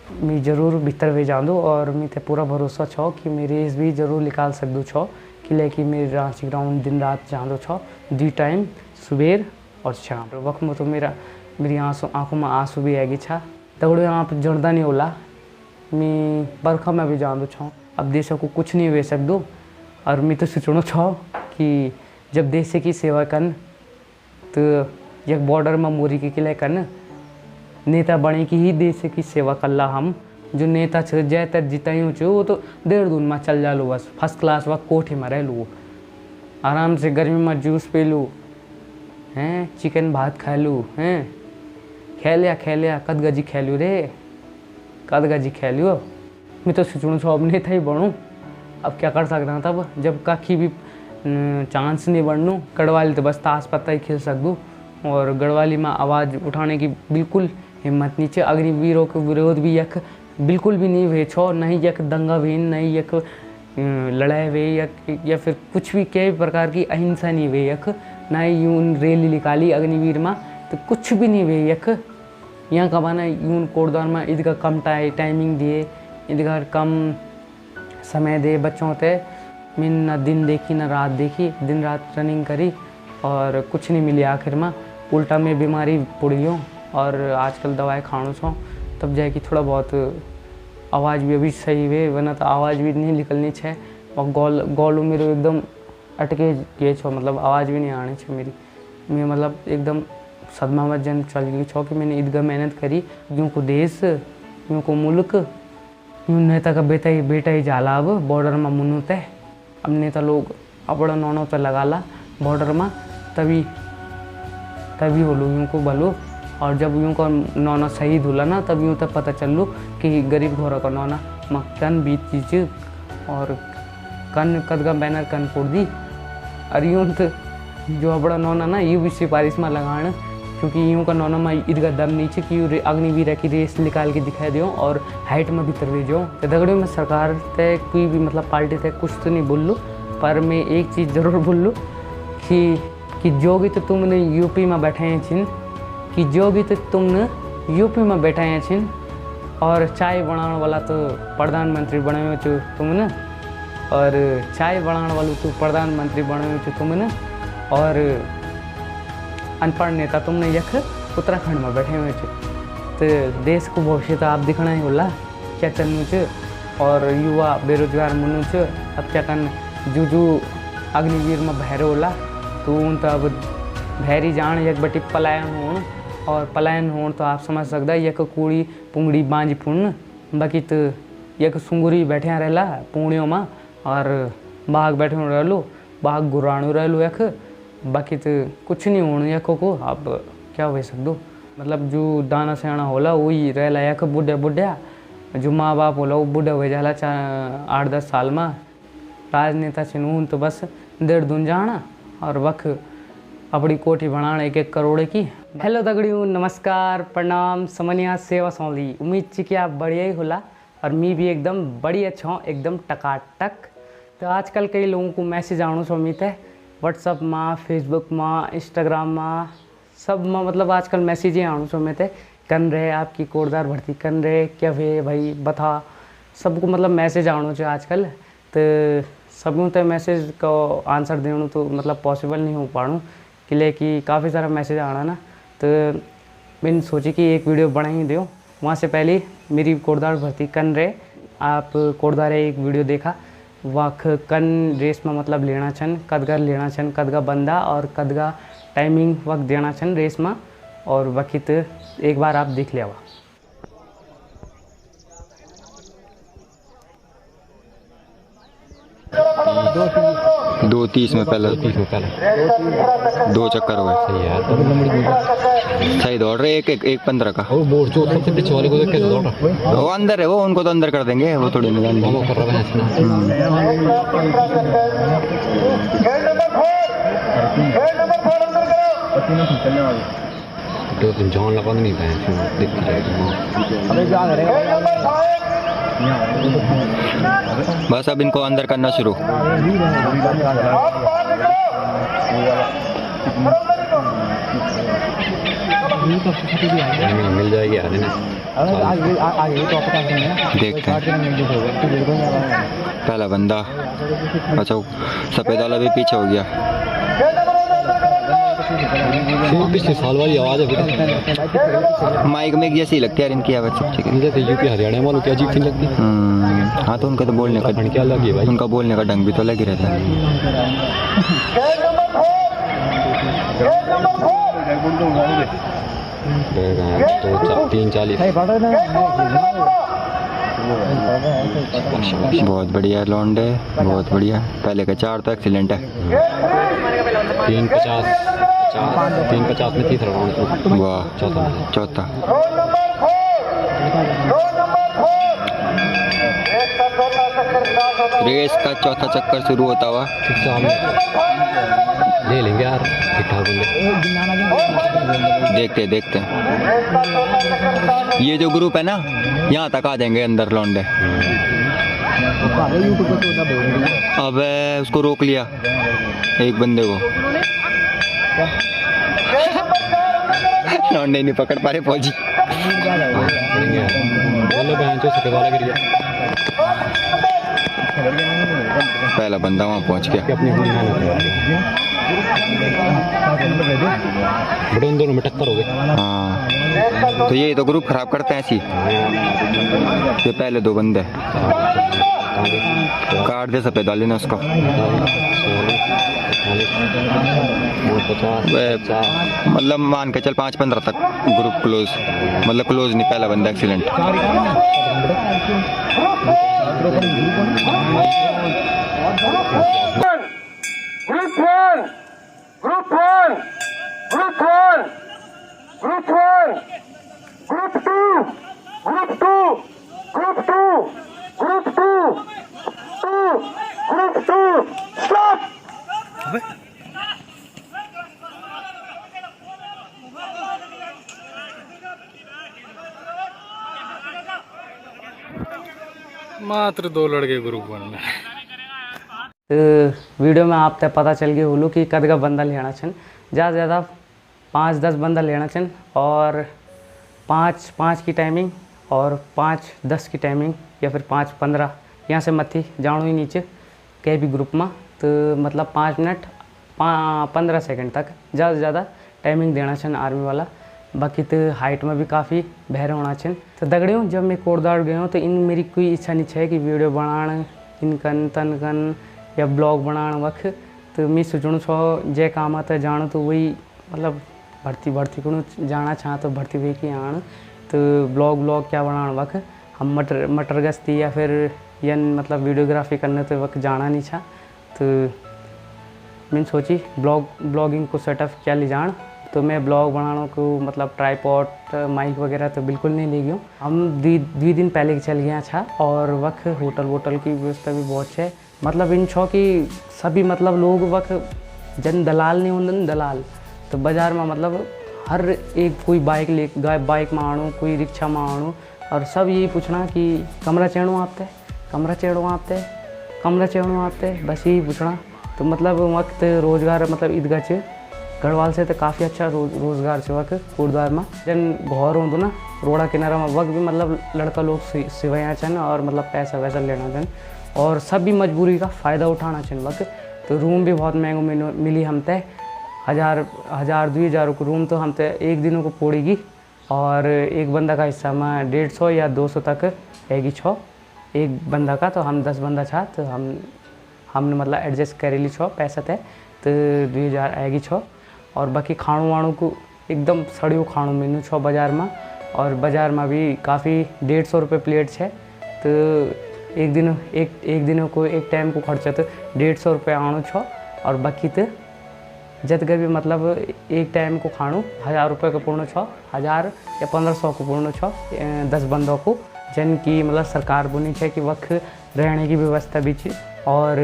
मैं जरूर भीतर वे जाऊँ और मैं पूरा भरोसा छो कि मैं रेस भी जरूर निकाल सकूँ छो कि लेकिन मेरे रांची ग्राउंड दिन रात जाऊँ छो 2 टाइम सुबह और शाम वक्त में तो मेरी आंखों में आंसू भी आएगी छा दौड़े आप जड़दा नहीं होला मैं बरखा में भी जाऊँ छो अब देश को कुछ नहीं वे सकूँ और मैं तो सोचना छो कि जब देश की सेवा करन तो एक बॉर्डर में मोरी के लिए करन नेता बने की ही देश की सेवा करला हम जो नेता छ जय तर जितायूँ छो वो तो 1.5 में चल जा लो बस फर्स्ट क्लास व कोठे में रह लूँ आराम से गर्मी में जूस पी लूँ हैं चिकन भात खा लूँ हैं खेलिया कद गजी खेलू रे कद गजी खेलियो मैं तो सोचूँ छो अब नेता ही बनूँ अब क्या कर सकता तब जब काकी भी चांस नहीं बनूँ गढ़वाली तो बस ताश पत्ता ही खेल सकूँ और गढ़वाली में आवाज़ उठाने की बिल्कुल हिम्मत नहीं है अग्निवीरों के विरोध भी यक बिल्कुल भी नहीं हुए छो नहीं यक दंगा भी नहीं यक लड़ाई हुए या फिर कुछ भी कई प्रकार की अहिंसा नहीं हुई यक ना ही यूं रैली निकाली अग्निवीर में तो कुछ भी नहीं हुए यक यहाँ का बना यूं कोटद्वार में ईदगाह कम टाइमिंग दिए ईदगाह कम समय दे बच्चों ते मैं न दिन देखी न रात देखी दिन रात रनिंग करी और कुछ नहीं मिली आखिर में उल्टा में बीमारी पड़ी हूँ और आजकल दवाई खाणु छो तब जाए कि थोड़ा बहुत आवाज़ भी अभी सही है वरना तो आवाज़ भी नहीं निकलनी है और गोलू मेरे एकदम अटके गए छो मतलब आवाज़ भी नहीं आनी छे मेरी मैं मतलब एकदम सदमा में जन चल गई छो कि मैंने ईदगाह मेहनत करी यूँ को देश यूँ को मुल्क यूँ नेता का बेटा ही जाला अब बॉर्डर में मुनू तय अब नेता लोग अपना नौनों पे लगा ला बॉर्डर में तभी होलू यूँ को भलो और जब यूँ का नौना शहीद होला ना तब यूँ तक पता चलू कि गरीब घोरा का नौना मक्कन बीत चीज और कन कदगा बैनर कन फोड़ दी और यूँ तो जो अपना नौना ना ये भी सिफारिश में लगाना क्योंकि यूँ का नौना में ईदगाह दम नीचे कि अग्निवीर की रेस निकाल के दिखा दो और हाइट में भी तरवे जाओ तो दगड़ियों में सरकार तय कोई भी मतलब पार्टी तय कुछ तो नहीं बोल लूँ पर मैं एक चीज़ ज़रूर बोल लूँ कि जोगी तो तुमने यूपी में बैठे हैं छिन कि जोगी तो तुमने यूपी में बैठे हैं छिन और चाय बनाने वाला तो प्रधानमंत्री बने हुए छो तुमने और चाय बनाने वालों तो प्रधानमंत्री बने हुए छो तुमने और अनपढ़ नेता तुमने यख उत्तराखंड में बैठे हुए छो तो देश को भविष्य तो आप दिखना ही होला क्या चलनू छ और युवा बेरोजगार मनु छ अब क्या कन जू अग्निवीर में भैर होला तो उन तो अब भैरी जान यक बटी पलायन होन और पलायन होन तो आप समझ सकता यक कूड़ी पुंगड़ी बांझ पुण्य बाकी तो यक सुंगुरी बैठे रहला पुंगड़ियों में और बाघ बैठे रहलो बाघ गुराणु रहलो यक बाकी तो कुछ नहीं होना यको को अब क्या हो सकदो मतलब जो दाना सेना होला वही रहला यक बुढ़िया जो माँ बाप होला वो बुढ़ा हो जाला 8-10 साल में राजनेता छिन तो बस 1.5 जाना और वक्त अपनी कोठी बनाना 1-1 करोड़ की। हेलो दगड़ियों नमस्कार प्रणाम समनिया सेवा सौली उम्मीद थी कि आप बढ़िया ही होला और मैं भी एकदम बढ़िया छो एकदम टकाटक। तो आजकल कई लोगों को मैसेज आने से उम्मीद है व्हाट्सअप में फेसबुक में इंस्टाग्राम में सब में मतलब आजकल मैसेज ही आने से उम्मीद है कन रहे आपकी कोटद्वार भर्ती कन रहे क्या वे भाई बता सबको मतलब मैसेज आने चाहिए आजकल तो सबों तो मैसेज को आंसर देना तो मतलब पॉसिबल नहीं हो पाऊँ कि काफ़ी सारा मैसेज आना ना तो मैंने सोची कि एक वीडियो बना ही दो वहाँ से पहले मेरी कोटद्वार भर्ती कन रहे आप कोटद्वार एक वीडियो देखा वख कन रेस में मतलब लेना छन कदगा लेना छन कदगा बंदा और कदगा टाइमिंग वक्त देना छन रेस में और वक्त एक बार आप देख लिया 2:30 में पहले 2 चक्कर हुए। सही है सही दौड़ रहे 1:15 का। वो बोर्ड जो सबसे पीछे वाले को कैसे दौड़ रहा वो अंदर है, वो उनको तो अंदर कर देंगे, वो थोड़ी निकाल वो कर रहा है तो तुम जॉन लगा नहीं पाए देखती जाएगी। बस अब इनको अंदर करना शुरू। मिल जाएगी यार। देखते हैं। पहला बंदा, अच्छा सफ़ेद वाला भी पीछे हो गया। पिछले साल वाली आवाज़ है माइक में जैसी लगती है यार इनकी आवाज़ सब ठीक है। जैसे यूपी हरियाणा वालों की अजीब सी लगती है। हाँ तो उनका तो बोलने का क्या अलग है भाई, उनका बोलने का ढंग भी तो अलग ही रहता है। तो 3:40 बहुत बढ़िया लॉन्डे, बहुत बढ़िया। पहले का 4 तो एक्सीलेंट है। 3:50 में तीसरा राउंड। वाह, चौथा। रेस का चौथा चक्कर शुरू होता हुआ। ले लेंगे यार ठीक ठाक बंदे। देखते ये जो ग्रुप है ना, यहाँ तक आ जाएंगे अंदर लौंडे। अब उसको रोक लिया एक बंदे को, लौंडे नहीं पकड़ पा रहे फौजी। पहला बंदा वहाँ पहुँच गया। बड़े उन दोनों में टक्कर हो गई। हाँ तो ये तो ग्रुप खराब करते हैं ऐसी। ये पहले 2 बंदे काट दे सफ़ेद वाले ने उसको। मतलब मान के चल 5-15 तक ग्रुप क्लोज, मतलब क्लोज नहीं, पहला बंदा एक्सीलेंट। मात्र 2 लड़के ग्रुप बनना। तो वीडियो में आप तक पता चल गया होलो कि कदका बंदा लेना छन, ज़्यादा से ज़्यादा 5-10 बंदा लेना छन, और 5-5 की टाइमिंग और 5-10 की टाइमिंग, या फिर 5-15 यहाँ से मथी जानो ही नीचे कहीं भी ग्रुप में। तो मतलब 5 मिनट 15 सेकंड तक ज़्यादा से ज़्यादा टाइमिंग देना छन आर्मी वाला। बाकी तो हाइट में भी काफ़ी बहरे होना छन। तो दगड़ियों, जब मैं कोटदाड़ गया हूँ तो इन मेरी कोई इच्छा नहीं है कि वीडियो बनाण इनकन तनकन या ब्लॉग बनाण वक्त। तो मैं सोचूँ छो जे काम आता जानो तो वही, मतलब भर्ती को जाना चाह तो भर्ती हुई कि आण। तो ब्लॉग क्या बनाण वक्त हम मटर गश्ती या फिर मतलब वीडियोग्राफी करने तो वक्त जाना नहीं था। तो मैंने सोची ब्लॉगिंग को सेटअप क्या ले जान। तो मैं ब्लॉग बनाने को मतलब ट्राईपॉड माइक वगैरह तो बिल्कुल नहीं ले गया। हम 2 दिन पहले चल गया था, और वक्त होटल की व्यवस्था भी बहुत है। मतलब इन छो कि सभी मतलब लोग वक्त जन दलाल नहीं होंगे, दलाल तो बाज़ार में मतलब हर एक कोई बाइक में आणो, कोई रिक्शा में आणो, और सब यही पूछना कि कमरा चढ़ो आपते, बस यही पूछना। तो मतलब वक्त रोज़गार मतलब ईदगाह च गढ़वाल से तो काफ़ी अच्छा रोज़गार से वक्त कोटद्वार में जन घर हों ना रोड़ा किनारा में वक्त भी मतलब लड़का लोग सिवाया चन, और मतलब पैसा वैसा लेना चन, और सब भी मजबूरी का फ़ायदा उठाना चन वक्त। तो रूम भी बहुत महंगो मिली हमते, 1000-2000 को रूम तो हमते एक दिनों को पड़ेगी, और एक बंदा का हिस्सा में 150 या 200 तक हैगी छो एक बंदा का। तो हम 10 बंदा छा, तो हमने मतलब एडजस्ट करेली छो पैसा थे, तो 2000 आएगी छो। और बाकी खाणो वाणों को एकदम सड़ियो खाणो मिलू छो बाज़ार में, और बाज़ार में भी काफ़ी 150 रुपये प्लेट है। तो एक दिनों को एक टाइम को खर्चा तो 150 रुपये आणो छो, और बाकी तो जतगे भी मतलब एक टाइम को खाणो 1000 रुपये का पूर्ण छो, 1000 या 1500 को पूर्ण छो 10 बंदों को, जन की मतलब सरकार बोनी है कि वक्त रहने की व्यवस्था भी है, और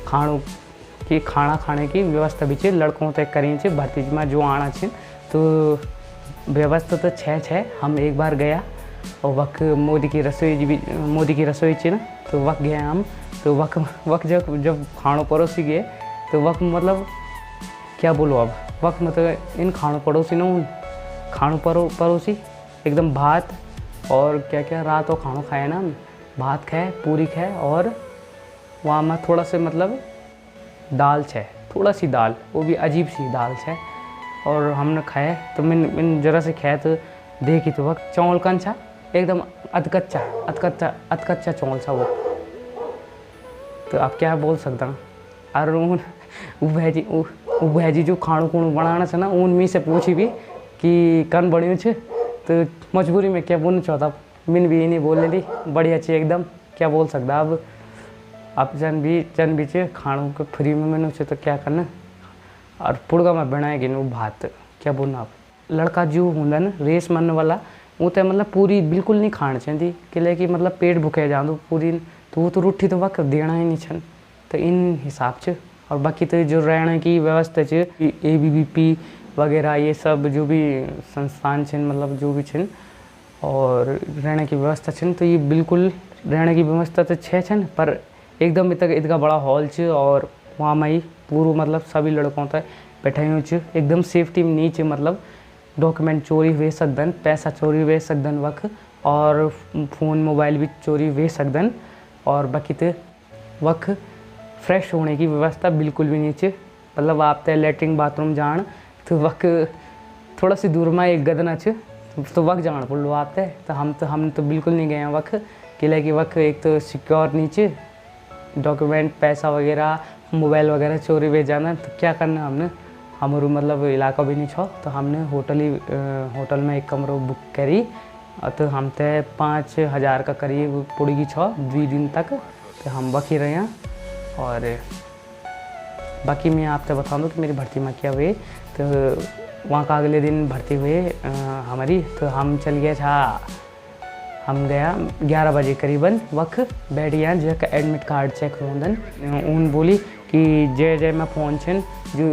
खाना खाने की व्यवस्था भी है। लड़कों तक करी है भर्ती में जो आना है, तो व्यवस्था तो छे। हम एक बार गया और वक्त मोदी की रसोई थी ना, तो वक्त गया हम। तो वक्त जब खानों परोसी गए तो वक्त मतलब क्या बोलो अब, वक्त मतलब इन खानों पड़ोसी न खानों परोसी एकदम भात और क्या क्या रात को खाना खाए ना, भात खाए, पूरी खाए, और वहाँ में थोड़ा से मतलब दाल है, थोड़ा सी दाल, वो भी अजीब सी दाल है। और हमने खाए तो मैंने जरा से खाया तो देखी तो वक्त चावल कन छा एकदम अधकच्चा चावल था वो। तो अब क्या बोल सकता हूँ। और भैजी जो खाणु खूणु बनाना है ना, उन मी से पूछी भी कि कन बढ़िया छे, तो मजबूरी में क्या बोलना चाहता, मैंने भी नहीं बोलने दी, बढ़िया अच्छी एकदम, क्या बोल सकता। अब जन भी चे खाणु को फ्री में मैंने तो क्या करना। और पुड़गा में बनाएगी वो भात, क्या बोलना। आप लड़का जो होंगे ना रेस मारने वाला, वो तो मतलब पूरी बिल्कुल नहीं खाना चाहिए कि कि मतलब पेट भुखे जाऊँ पूरी, तो वो तो रोटी तो वक्त देना ही नहीं छन। तो इन हिसाब से और बाकी तो जो रहने की व्यवस्था है, ABVP वगैरह ये सब जो भी संस्थान छन, मतलब जो भी छन और रहने की व्यवस्था छन, तो ये बिल्कुल रहने की व्यवस्था तो छन, पर एकदम इतना बड़ा हॉल छ और वहाँ में ही पूरा मतलब सभी लड़कों तक बैठे हुए छ, एकदम सेफ्टी में नीचे, मतलब डॉक्यूमेंट चोरी हुए सकदन, पैसा चोरी हुए सकदन वक्त, और फ़ोन मोबाइल भी चोरी हुए सकदन। और बाकी तो वक्त फ्रेश होने की व्यवस्था बिल्कुल भी नहीं है। मतलब आप तो लेटरिन बाथरूम जान तो वक्त थोड़ा सी दूर में एक गदना छ, तो वक्त जान पड़ लो आप तो हम तो बिल्कुल नहीं गए हैं वक्त, कि वक्त एक तो सिक्योर नीचे डॉक्यूमेंट पैसा वगैरह मोबाइल वगैरह चोरी हुए जाना, तो क्या करना हमने, हमारो मतलब इलाका भी नहीं छो, तो हमने होटल में एक कमरा बुक करी। तो हम तो 5,000 का करीब पुड़गी छो 2 दिन तक, तो हम वही रहे हैं। और बाकी मैं आपसे बता दूँ कि मेरी भर्ती में क्या हुए, तो वहाँ का अगले दिन भर्ती हुए हमारी, तो हम चल गया था, हम गया 11 बजे करीबन वक्त, बैठ गया जब एडमिट कार्ड चेक होंदन, उन बोली कि जय मैं फ़ोन छन जो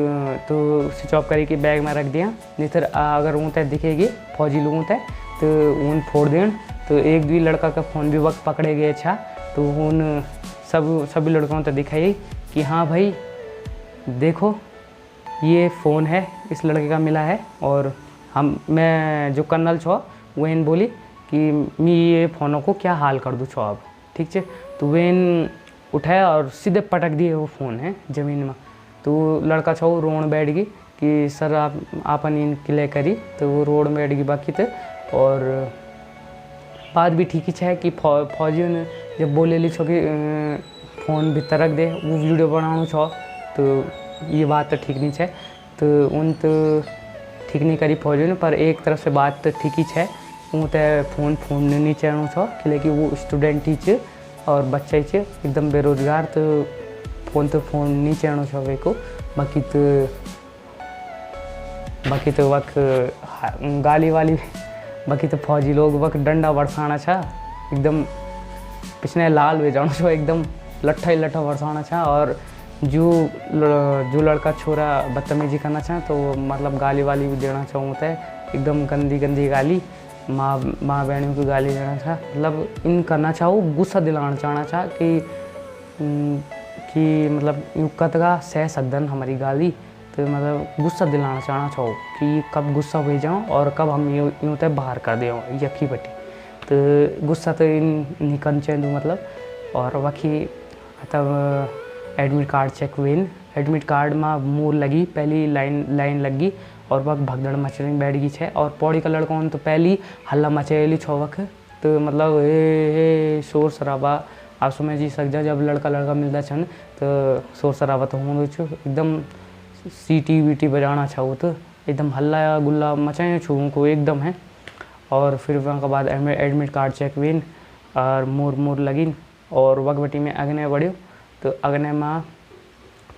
तो स्विच ऑफ करी के बैग में रख दिया, नहीं तो अगर ऊँ तक दिखेगी फौजी लोगों तक तो उन फोड़ दें। तो 1-2 लड़का का फ़ोन भी वक्त पकड़े गए अच्छा, तो उन सभी लड़कों तक दिखाई कि हाँ भाई देखो ये फ़ोन है इस लड़के का मिला है। और मैं जो कर्नल छो वो इन बोली कि मैं ये फ़ोनों को क्या हाल कर दूँ छो अब, ठीक है। तो वे इन उठाया और सीधे पटक दिए वो फ़ोन है ज़मीन में। तो लड़का छो रोड बैठ गई कि सर आपन इन क्लियर करी, तो वो रोड में बैठ गई बाकी तो। और बात भी ठीक ही है कि फौजियों ने जब बोले ली छो कि फ़ोन भीतर रख दे, वो वीडियो बनाना छो, तो ये बात तो ठीक नहीं है। तो उन तो ठीक नहीं करी फौजियों ने, पर एक तरफ से बात तो ठीक ही है, वो तो फ़ोन नहीं चढ़ना छो कि वो स्टूडेंट ही चे और बच्चा ही चे एकदम बेरोजगार, तो फ़ोन नहीं चढ़ना छो वे को। बाकी तो वक्त गाली वाली, बाकी तो फौजी लोग वक्त डंडा बरसाना छा, एकदम पिछने लाल हुए जाना छो, एकदम लट्ठा बरसाना छा। और जो लड़का छोरा बदतमीजी करना चाह तो मतलब गाली वाली भी देना चाहूँ होता है, एकदम गंदी गाली, माँ बहनों की गाली देना चाह, मतलब इन करना चाहूँ गुस्सा दिलाना चाहना चाह कि मतलब यूँ कतगा सह सकदन हमारी गाली, तो मतलब गुस्सा दिलाना चाहना चाहो कि कब गुस्सा हो जाऊँ और कब हम यूँ तक बाहर कर दे यकी बटी। तो गुस्सा तो इन करना चाहिए मतलब। और बाकी तब एडमिट कार्ड चेक हुए, एडमिट कार्ड में मोर लगी, पहली लाइन लगी और वक्त भगदड़ मचने बैठ गई है। और पौड़ी का लड़कों तो पहली हल्ला मचेली छो वक्त, तो मतलब हे शोर शराबा आप समझ ही सक जा, जब लड़का मिलता छन तो शोर शराबा तो होंगे छो, एकदम सीटी वीटी बजाना छा, वो तो एकदम हल्ला गुल्ला मचाए छू को एकदम है। और फिर वहाँ के बाद एडमिट कार्ड चेक हुई और मोर लगी और वक्त बटी में अग्नि बढ़ियो। तो अग्नि में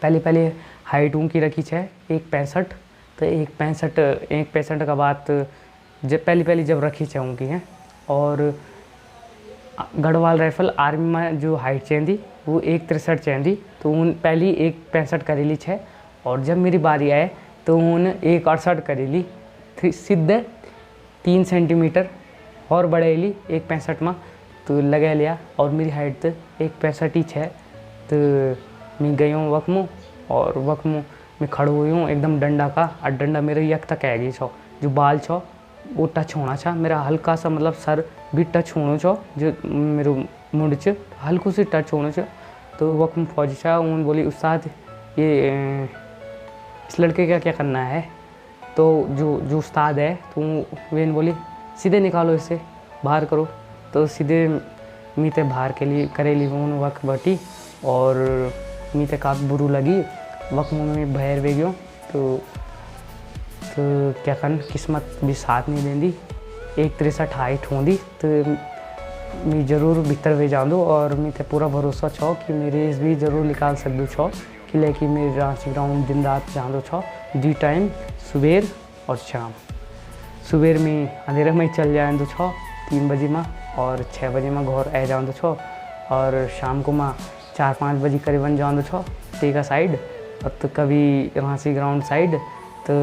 पहले हाइट की रखी है 1.65, तो 1.65 का बात जब पहली जब रखी है उनकी है। और गढ़वाल राइफल आर्मी में जो हाइट चाहिए वो 1.63 चाहिए, तो उन पहली 1.65 करेली है। और जब मेरी बारी आए तो उन 1.68 करेली, सीधे 3 सेंटीमीटर और बढ़ेली 1.65 में, तो लगा लिया। और मेरी हाइट तो 1.65 ही है। तो मैं गई हूँ वक्त में और वक्त में मैं खड़ो हुई हूँ एकदम डंडा का, और डंडा मेरे यक तक आ गई छो, जो बाल छो वो टच होना छा, मेरा हल्का सा मतलब सर भी टच होना छो, जो मेरो मुंड च हल्कू सी टच होना छो। तो वक्त फौजी छा उन बोली उस्ताद ये इस लड़के का क्या करना है। तो जो उस्ताद है तो वेन बोली सीधे निकालो इसे, बाहर करो। तो सीधे मीते बाहर के लिए करेली उन वक्त बटी और मीते काफ़ी बुरू लगी। वक्त में बाहर वे गयो तो क्या करन किस्मत भी साथ नहीं देंदी। 163 हाइट होंदी तो मैं ज़रूर भीतर वे जांदो और मीते पूरा भरोसा छो कि मेरे रेस भी ज़रूर निकाल सकदो छो कि लेकिन मेरे रांची ग्राउंड दिन रात जांदो छो 2 टाइम सुबेर और शाम। सुबेर में अंधेरे में चल जाएंदो छो 3 बजे में और 6 बजे में घर आ जांदो छो और शाम को मैं 4-5 बजे करीबन जांदो छो टेका साइड और तो कभी रांची ग्राउंड साइड। तो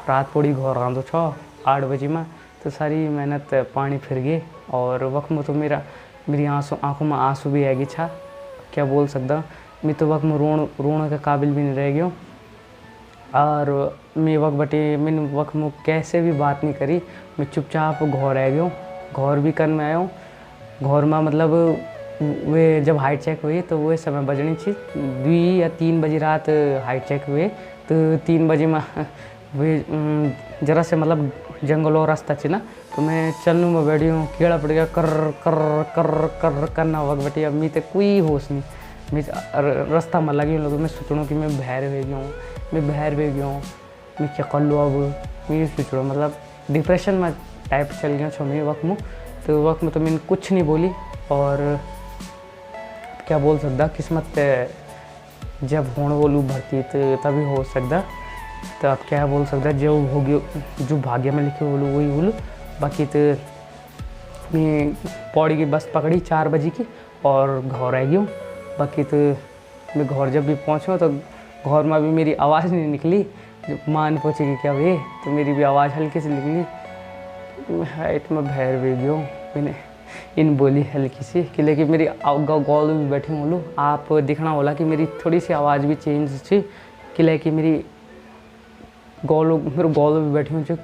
रात पड़ी घर आंदो छो 8 बजे में। तो सारी मेहनत पानी फिर गए और वक्त में तो मेरी आंखों में आंसू भी आ गई छा, क्या बोल सकता। मैं तो वक्त में रोने के काबिल भी नहीं रह गया और मैं वक्त बटे मैंने वक्त में कैसे भी बात नहीं करी। मैं चुपचाप घर आ गया, घर भी कर में आया। घर में मतलब वे जब हाइट चेक हुई तो वो समय बजनी थी 2 या 3 बजे रात हाइट चेक हुए। तो 3 बजे में वे जरा से मतलब जंगल और रास्ता ची ना तो मैं चलने में बैठी हूँ, कीड़ा पड़ गया कर कर कर कर करना वक्त बटी। अब मैं तो कोई होश नहीं, मैं रास्ता में लगी हूँ। मैं सोचूँ कि मैं बाहर वे गया हूँ, मैं क्या कर लूँ। अब मैं सोचूँ मतलब डिप्रेशन में टाइप चल गया छो मैं वक्त में। तो वक्त में तो मैंने कुछ नहीं बोली और क्या बोल सकता, किस्मत जब होने बोलूँ भर्ती तो तभी हो सकता। तो अब क्या बोल सकता, जो हो गया जो भाग्य में लिखे बोलूँ वही बोलूँ। बाकी तो मैं पौड़ी की बस पकड़ी 4 बजे की और घर आ गया। बाकी तो मैं घर जब भी पहुँचा तो घर में भी मेरी आवाज़ नहीं निकली। जब माँ ने पूछी कि क्या हुए तो मेरी भी आवाज़ हल्की सी निकली। हाइट में बाहर भी गया मैंने इन बोली हल्की सी कि लेकिन मेरी गौल भी बैठी बोलूँ आप दिखना होला कि मेरी थोड़ी सी आवाज़ भी चेंज थी कि लेकिन मेरे गौल भी बैठी हूँ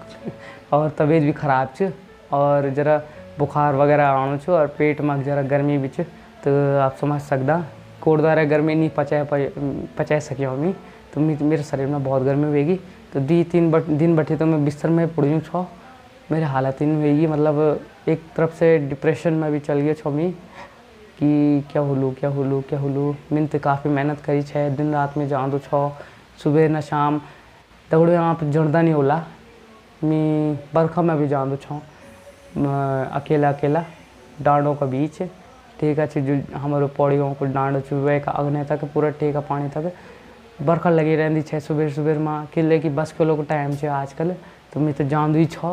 और तबीयत भी ख़राब छ और ज़रा बुखार वगैरह आना छ और पेट में ज़रा गर्मी भी छ। तो आप समझ सकता कोटद्वारा गर्मी नहीं पचा सकिया मैं। तो मेरे शरीर में बहुत गर्मी होगी। तो 2-3 दिन बैठे तो मैं बिस्तर में पड़ी छो, मेरे हालत इन होगी मतलब एक तरफ से डिप्रेशन में भी चल गया छो मैं कि क्या होलू। मैंने तो काफ़ी मेहनत करी है, दिन रात में जांदो छो सुबह न शाम दौड़े आप जड़दा नहीं होला। मैं बरखा में भी जांदो छो अकेला डांडों का बीच ठीक है जो हमारे पौड़ियों को डांडो चुबे का अग्नि तक पूरा टेका पानी तक बरखा लगी रहती है सुबह में किले की बस किलो को टाइम है आजकल। तो मैं तो जांदू ही छो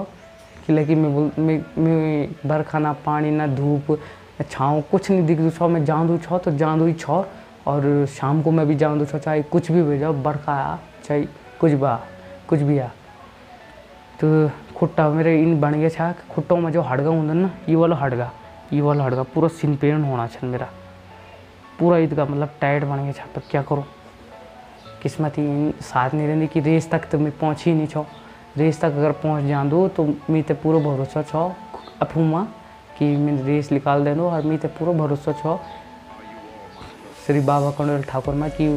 किले की मैं बरखा ना पानी ना धूप छाँव कुछ नहीं दिख छो। मैं जांदू छो तो जांदू ही छो और शाम को मैं भी जांदू छो चाहे कुछ भी हो जाओ बरखा आ चाहे कुछ भी आ। तो खुट्टा मेरे इन बन गया छा खुट्टों में जो हड़गा होंगे ना ये वाला हड़गा पूरा सिन पेन होना छन मेरा पूरा ईद का मतलब टाइट बन गया छा। पर क्या करो किस्मत ही साथ नहीं रहती कि रेस तक तो मैं पहुँच ही नहीं छो। रेस तक अगर पहुँच जा दो तो मैं तो पूरा भरोसा छो अफूमा कि मैं रेस निकाल दे दो और मैं तो पूरा भरोसा छो श्री बाबा कौंडल ठाकुर में कि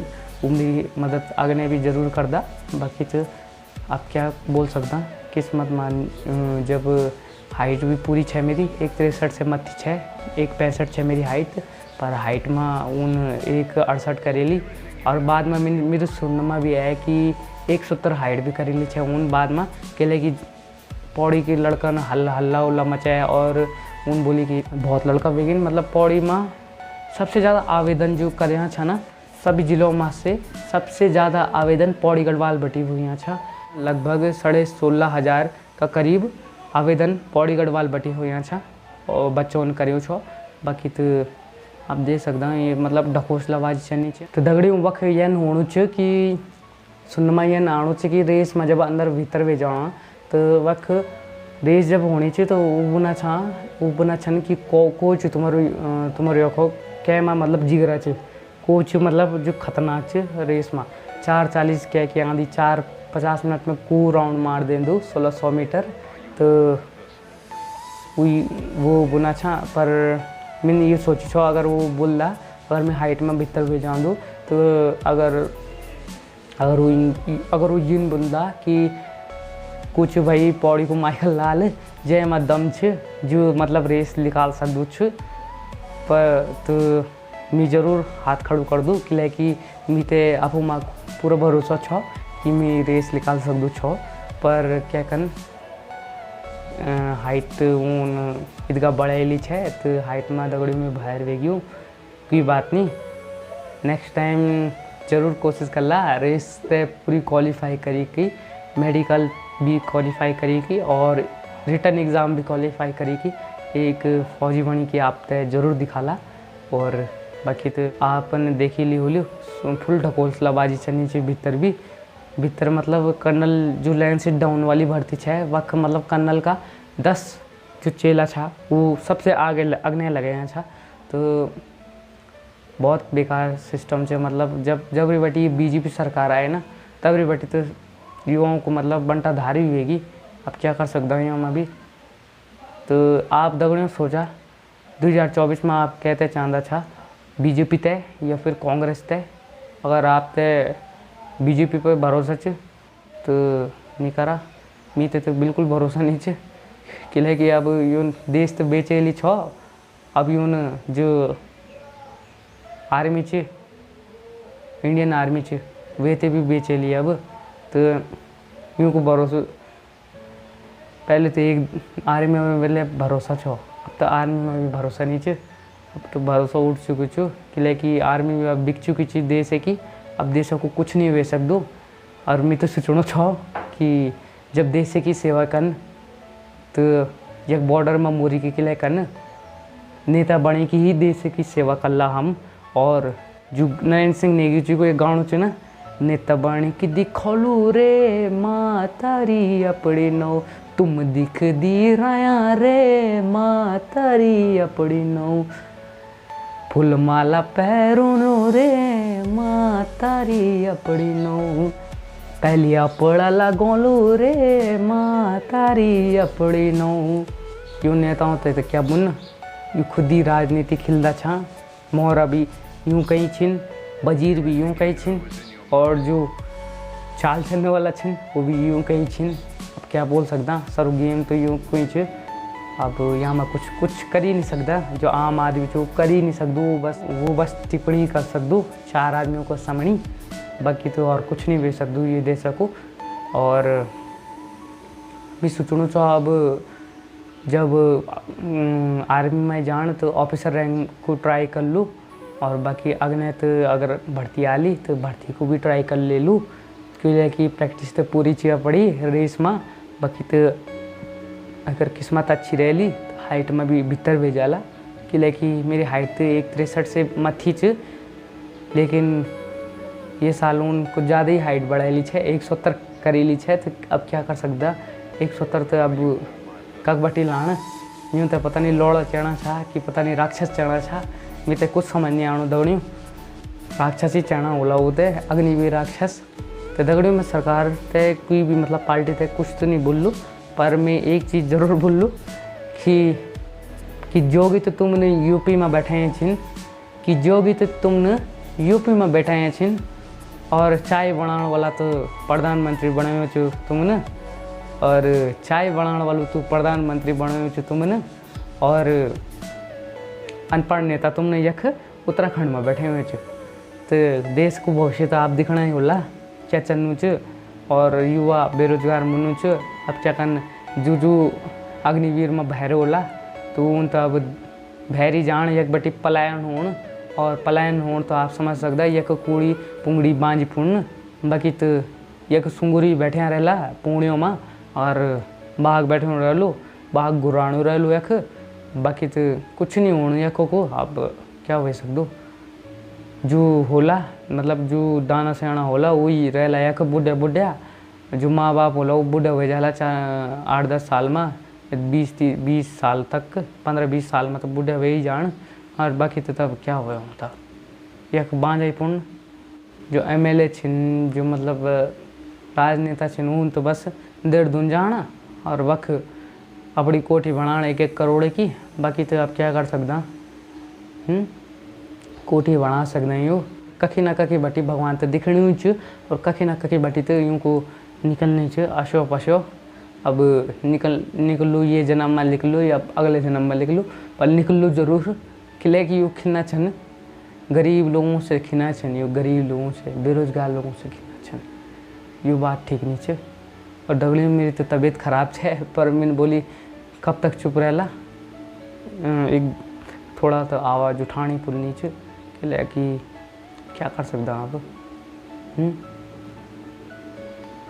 वो मेरी मदद आगे भी ज़रूर कर दा। बाकी तो आप क्या बोल सकता किस्मत मान जब हाइट भी पूरी है मेरी 163 से मत है 165 है मेरी हाइट पर हाइट में उन 168 करेली और बाद में मेरे सुनने में भी आया कि 170 हाइट भी करेली है उन बाद में केले की पौड़ी के लड़का ने हल्ला उल्ला मचाया और उन बोली कि बहुत लड़का बेगिन मतलब पौड़ी में सबसे ज़्यादा आवेदन जो कर यहाँ छा ना सभी जिलों में से सबसे ज़्यादा आवेदन पौड़ी गढ़वाल बटी हुई यहाँ छा। लगभग 16,500 का करीब आवेदन पौड़ी गढ़वाल बटी हुई यहाँ छा और बच्चों ने करियो छो। बाकी तो आप देख सकते हैं ये मतलब ढकोसलाबाजी चलनी चाहिए। तो दगड़ी वक्त यह होना चाहिए कि सुनमा यह आना चाहिए कि रेस में जब अंदर भीतर भी जाना तो वक्त रेस जब होनी चाहिए तो उबना छन कि कोच तुम्हारे यखो क्या मतलब जिगरा च कोच मतलब जो खतरनाक है रेस में 4:40 क्या आंधी 4:50 मिनट में कू राउंड मार दें दो 1600 मीटर। तो वो बुना छा पर मैंने ये सोची छो अगर वो बोल रहा अगर मैं हाइट में भीतर भी जाऊँ दूँ तो अगर वो यून बोल रहा कि कुछ भाई पौड़ी को माइकल लाल जय में दम छ जो मतलब रेस निकाल सकूँ छ पर तो मैं ज़रूर हाथ खड़ू कर दूँ कि मीते आपू माँ पूरा भरोसा छो कि मैं रेस निकाल सकूँ छो पर क्या कन हाइट उन इतका बढ़ेली है तो हाइट में दगड़ी में बाहर वेगी कोई बात नहीं नेक्स्ट टाइम ज़रूर कोशिश कर ला रेस ते पूरी क्वालिफाई करी की मेडिकल भी क्वालिफाई करी की और रिटर्न एग्ज़ाम भी क्वालिफाई करी की एक फौजी बनी की आप ते ज़रूर दिखाला और बाकी तो आपने देखी ली होली फुल ढकोसलाबाजी चलनी चाहिए भीतर मतलब कर्नल जो लाइन से डाउन वाली भर्ती है वक्त मतलब कर्नल का 10 जो चेला था वो सबसे आगे अगने लगे हैं था तो बहुत बेकार सिस्टम से मतलब जब रिबटी बीजेपी सरकार आए ना तब रिबटी तो युवाओं को मतलब बंटा धारी हुएगी अब क्या कर सकता हूँ यहाँ अभी तो आप दगड़ियों सोचा 2024 में आप कहते चांदा था बीजेपी तय या फिर कांग्रेस तय अगर आप तय बीजेपी पर भरोसा च तो नहीं करा मीते तो बिल्कुल भरोसा नहीं च कि अब यून देश तो बेचेली छो अब यून जो आर्मी च इंडियन आर्मी च वे ते भी बेचेली अब तो यूँ को भरोसा पहले तो एक आर्मी में पहले भरोसा छो अब तो आर्मी में भी भरोसा नहीं च अब तो भरोसा उठ चुकी छो कि आर्मी में अब बिक चुकी चीज़ देश है कि अब देश को कुछ नहीं वे सकदो और मैं तो सोचना छो कि जब देश की सेवा करन तो एक बॉर्डर में मोरी के लिए करन नेता बने की ही देश की सेवा करला हम और जो नरेंद्र सिंह नेगी जी को एक गाँव च ना नेता बने की दिखोलू रे माँ तारी अपने नो तुम दिख दी रया रे माँ तारी अपनी नो फूल माला पैरों रे माँ तारी अपनी नो पहलिया पड़ा लगोलू रे माँ तारी अपनी नो यूँ नेताओं तो क्या बुन यू खुद ही राजनीति खिलदा छा मोहरा भी यूँ कहीं छिन वजीर भी यूँ कहीं छिन और जो चाल चलने वाला छिन वो भी यूँ कहीं छिन अब क्या बोल सकता सर गेम तो यूँ कहीं छ अब यहाँ में कुछ कर ही नहीं सकता जो आम आदमी जो कर ही नहीं सकदू वो बस टिप्पणी कर सकदू 4 आदमियों को सामने बाकी तो और कुछ नहीं बेच सकदू ये दे सकूँ और भी सोचना चाहो अब जब आर्मी में जान तो ऑफिसर रैंक को ट्राई कर लूँ और बाकी अगने तो अगर भर्ती आ ली तो भर्ती को भी ट्राई कर ले लूँ क्योंकि प्रैक्टिस तो पूरी चाहिए पड़ी रेस में बाकी तो अगर किस्मत अच्छी रह ली तो हाइट में भी भीतर भेजाला कि मेरी हाइट तो 163 से मथी च लेकिन ये साल कुछ ज़्यादा ही हाइट बढ़ाई है 170 करेली है तो अब क्या कर सकता 170 तो अब कक बटी लाना यूँ तो पता नहीं लौड़ चढ़ना छा कि पता नहीं राक्षस चढ़ना छा मैं तो कुछ समझ नहीं आना दौड़ियों राक्षस ही चढ़ना होला होते अग्निवीर राक्षस तो दगड़ियों में सरकार तय कोई भी मतलब पार्टी तय कुछ तो नहीं बोल लूँ पर मैं एक चीज़ ज़रूर बोल लूँ कि जोगी तो तुमने यूपी में बैठे हैं छिन कि जोगी तो तुमने यूपी में बैठे हैं छिन और चाय बनाने वाला तो प्रधानमंत्री बने हुए छो तुमने और चाय बनाने वालों तो प्रधानमंत्री बने हुए छो तुमने और अनपढ़ नेता तुमने यख उत्तराखंड में बैठे हुए छो तो देश को भविष्य तो आप दिखना ही होला क्या चन्नू च और युवा बेरोजगार मुन्नू च अब क्या कन जो अग्निवीर में भैर होला तो उन तो अब भैरी जान एक बटी पलायन होन और पलायन होन तो आप समझ सकता एक कूड़ी पुंगड़ी बांझ पुण्य बाकी तो एक सुंगुरी बैठे रहला पुणियों में और बाघ बैठे रहलो बाघ गुराणु रहलो एक बाकी तो कुछ नहीं होने एक को अब क्या हो सकदो जो होला मतलब जो दाना सेना होला वही रहला एक बुढ़िया जो माँ बाप होला वो बुढ़ा हो जाला 8-10 साल में 20 साल तक 15-20 साल में तो बुढ़ा हो ही जान और बाकी तो तब क्या हुआ होता एक बांझाई पूर्ण जो MLA छिन जो मतलब राजनेता छिन उन तो बस 1.5 दून जाना और वक्त अपनी कोठी बनाण 1-1 करोड़ की, बाकी तो आप क्या कर सकदा। कोठी बना सकदा यूँ कखी ना कखी बटी भगवान तो दिखणी च, और कखी ना कखी बटी तो यूँ को निकलनी च अशो पशो। अब निकलूँ ये जन्म में निकलूँ या अगले जन्म में निकलूँ, पर निकलूँ ज़रूर। किले की यू खिना छन गरीब लोगों से खिना छन, यू गरीब लोगों से बेरोजगार लोगों से खिना छन, यू बात ठीक नहीं च। और दगड़ी में मेरी तो तबीयत ख़राब है, पर मैंने बोली कब तक चुप रहला, एक थोड़ा तो आवाज़ उठानी पुलनी च किले कि क्या कर सकता आप।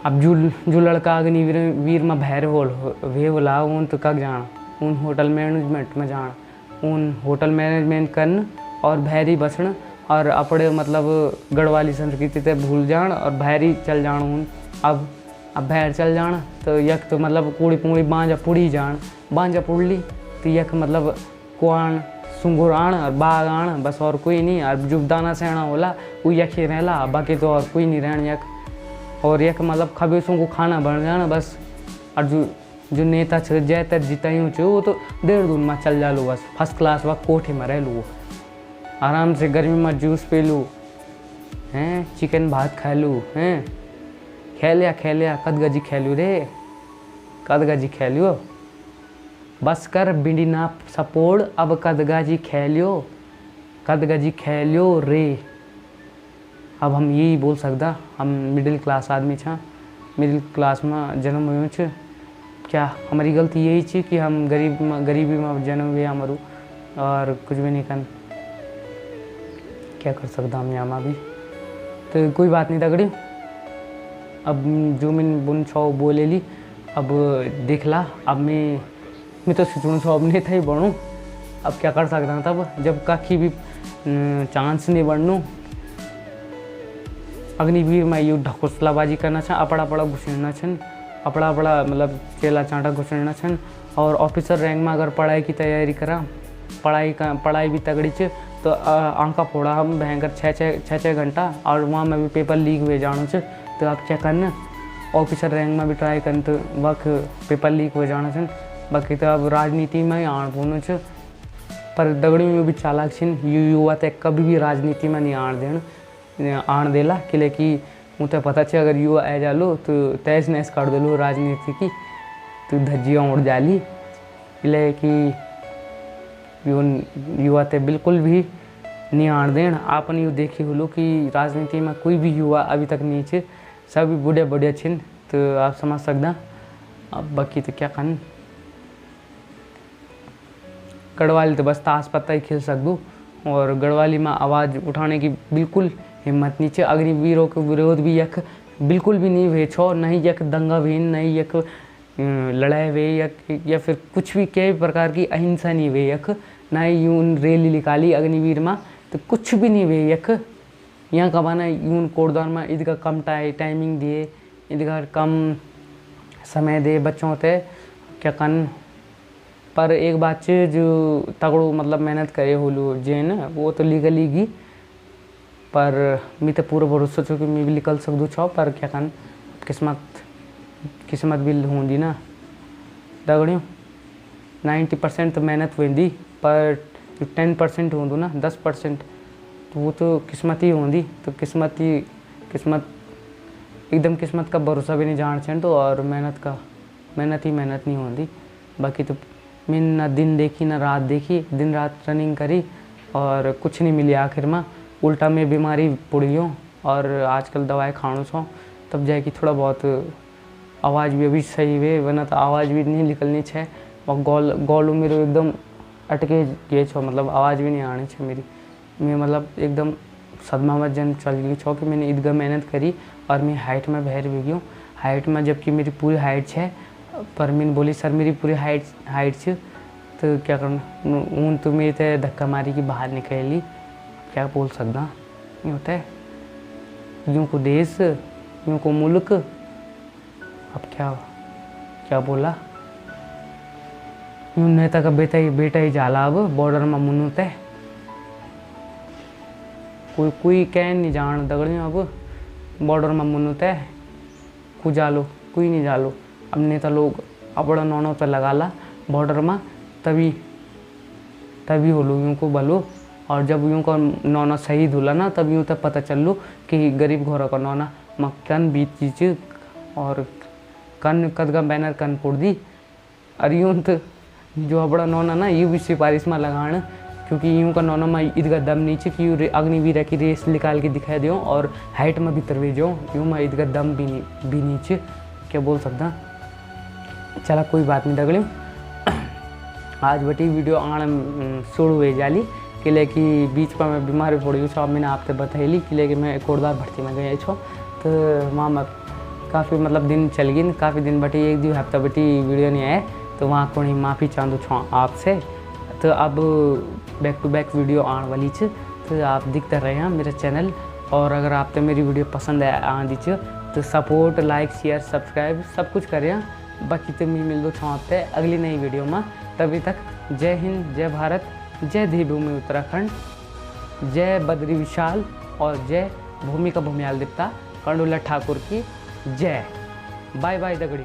अब जो लड़का अग्निवीर में भैर वे होला उन तो कब जाना, उन होटल मैनेजमेंट में जाना, उन होटल मैनेजमेंट करन और भैरी बसण और अपने मतलब गढ़वाली संस्कृति ते भूल जान और भैरी चल जान उन। अब भैर चल जाना तो यक तो मतलब कूड़ी पूड़ी बांजा पुड़ी जान, बांजा पुड़ली तो यक मतलब कुआन सुंगुर आण और बाघ आण, बस और कोई नहीं। और जो दाना सेना होला वो यक ही रहला, बाकी तो और कोई नहीं रहन यक। और यक मतलब खबीसों को खाना बन जाना बस। और जो नेता छ जैतर जितायूँ छ वो तो देहरादून में चल जालू, बस फर्स्ट क्लास वह कोठे में रह लूँ, आराम से गर्मी में जूस पी लूँ हैं, चिकन भात खा लूँ हैं। खेलिया कद गजी खेलू रे, कद गजी खेलियो, बस कर बिंडी ना सपोड़, अब कद गजी खेलियो रे। अब हम यही बोल सकता, हम मिडिल क्लास आदमी छा, मिडिल क्लास में जन्म हुए छ। क्या हमारी गलती यही थी कि हम गरीबी में जन्म हुए हमारू, और कुछ भी नहीं कर क्या कर सकता हम यहाँ भी। तो कोई बात नहीं तगड़ी, अब जो मैंने बुन छो बोले ली, अब देख ला। अब मैं तो सोचूँ छो अब नहीं था ही बढ़ूँ, अब क्या कर सकता हूँ। तब जब कखी भी चांस नहीं बढ़नू, अग्निवीर में यू ढकोसलाबाजी करना छा, अपड़ा घुसना छन, अपड़ा मतलब चेला चांटा घुसना छन। और ऑफिसर रैंक में अगर पढ़ाई की तैयारी करा, पढ़ाई भी तगड़ी च, तो आंका फोड़ा हम भयंकर 6 घंटा, और वहाँ में भी पेपर लीक हुए जानो छ। तो आप क्या करना, ऑफिसर रैंक में भी ट्राई करना, तो वक्त पेपर लीक हो जाना छन। बाकी तो अब राजनीति में ही आण पोनो छ, पर दगड़ी में भी चालाक छिन युवा ते कभी भी राजनीति में नहीं आण देला, किले कि मुझे पता है अगर युवा आ जालो तो तैस नैस कर दो राजनीति की, तो धज्जियाँ उड़ जाली। किले कि युवा ते बिल्कुल भी नहीं आण देन। आपने यू देखी होलो कि राजनीति में कोई भी युवा अभी तक नहीं छे, सभी बूढ़े छिन, तो आप समझ सकदा। अब बाकी तो क्या करन, गढ़वाली तो बस ताश पत्ता ही खेल सकूँ, और गढ़वाली में आवाज़ उठाने की बिल्कुल हिम्मत नहीं है। अग्निवीरों के विरोध भी यक बिल्कुल भी नहीं हुए छो, नहीं यक दंगा भी नहीं यक लड़ाई हुए या फिर कुछ भी कई प्रकार की अहिंसा नहीं हुई यक, ना ही यूं रैली निकाली अग्निवीर में, तो कुछ भी नहीं हुए यक। यहाँ का बना यूं कोटद्वार में ईद का कम टाइमिंग दिए, ईद का कम समय दे बच्चों ते क्या कन। पर एक बात है जो तगड़ो मतलब मेहनत करे होलू जे न, वो तो लीगली गी, पर मैं तो पूरा भरोसा छो कि मैं भी निकल सकूँ छो। पर क्या कन, किस्मत भी होंगी ना दगड़ियों। 90% तो मेहनत होंगी, पर 10% होंदो ना 10%, तो वो तो किस्मत ही होंगी। तो किस्मत एकदम किस्मत का भरोसा भी नहीं जान चाहिए, तो और मेहनत नहीं होंगी। बाकी तो मैंने ना दिन देखी ना रात देखी, दिन रात रनिंग करी और कुछ नहीं मिली। आखिर में उल्टा में बीमारी पड़ी हो, और आजकल दवाई खाणो छो, तब जाके थोड़ा बहुत आवाज़ भी अभी सही हुए, वरना तो आवाज़ भी नहीं निकलनी है। और गौलू मेरे एकदम अटके गए छो, मतलब आवाज़ भी नहीं आनी है मेरी। मैं मतलब एकदम सदमा में जन चल गई छो कि मैंने ईदगाह मेहनत करी और मैं हाइट में बहर भी गई हाइट में, जबकि मेरी पूरी हाइट है। पर मैंने बोली सर मेरी पूरी हाइट है, तो क्या करना, ऊन तो मेरे ते धक्का मारी कि बाहर निकली। क्या बोल सकता, नहीं होता है यूँ को देश, यूँ को मुल्क। अब क्या बोला, यूँ नेता का बेटा ही जाला अब बॉर्डर में मुन्नत है। कोई कह नहीं जान दगड़ियों, अब बॉर्डर में मुन्नत है, कोई नहीं जालो। अब नेता लोग अपना नौनों पे लगा ला, बॉर्डर में तभी तभी होलू यूँ को भलो। और जब यूँ को नौना शहीद होला ना तब यूँ तक पता चलू कि गरीब घर का नौना मक्कन बीत चीज और कन कदगा बैनर कन फोड़ दी। और यूँ तो जो बड़ा नौना ना ये भी सिफारिश में लगाण, क्योंकि यूँ का नौना में ईदगा दम नीचे कि यूँ अग्निवीर की रेस निकाल के दिखा दो और हाइट में भी तरवे जाओ यूँ में ईदगा दम भी नीचे क्या बोल सकता। चला कोई बात नहीं दगड़ियों, आज बटी वीडियो आण शुरू हुए जाली किले कि बीच पर मैं बीमार पड़ी छो। मैंने आपसे बताइली किले कि मैं कोटद्वार भर्ती में गए छो, तो वहाँ मैं काफ़ी मतलब दिन चल गई, काफ़ी दिन बटी एक दो हफ्ता बटी वीडियो नहीं आए, तो वहाँ को माफ़ी चाहूँ छो आपसे। तो अब बैक टू बैक वीडियो आने वाली छ, तो आप दिखते रहे हैं मेरा चैनल। और अगर आपको मेरी वीडियो पसंद आँदी छ तो सपोर्ट लाइक शेयर सब्सक्राइब सब कुछ करें। बाकी तो मैं मिल दो छो आपसे अगली नई वीडियो में। तभी तक जय हिंद, जय भारत, जय देवभूमि उत्तराखंड, जय बद्री विशाल और जय भूमि का भूमियाल देवता कंडोला ठाकुर की जय। बाय बाय दगड़ी।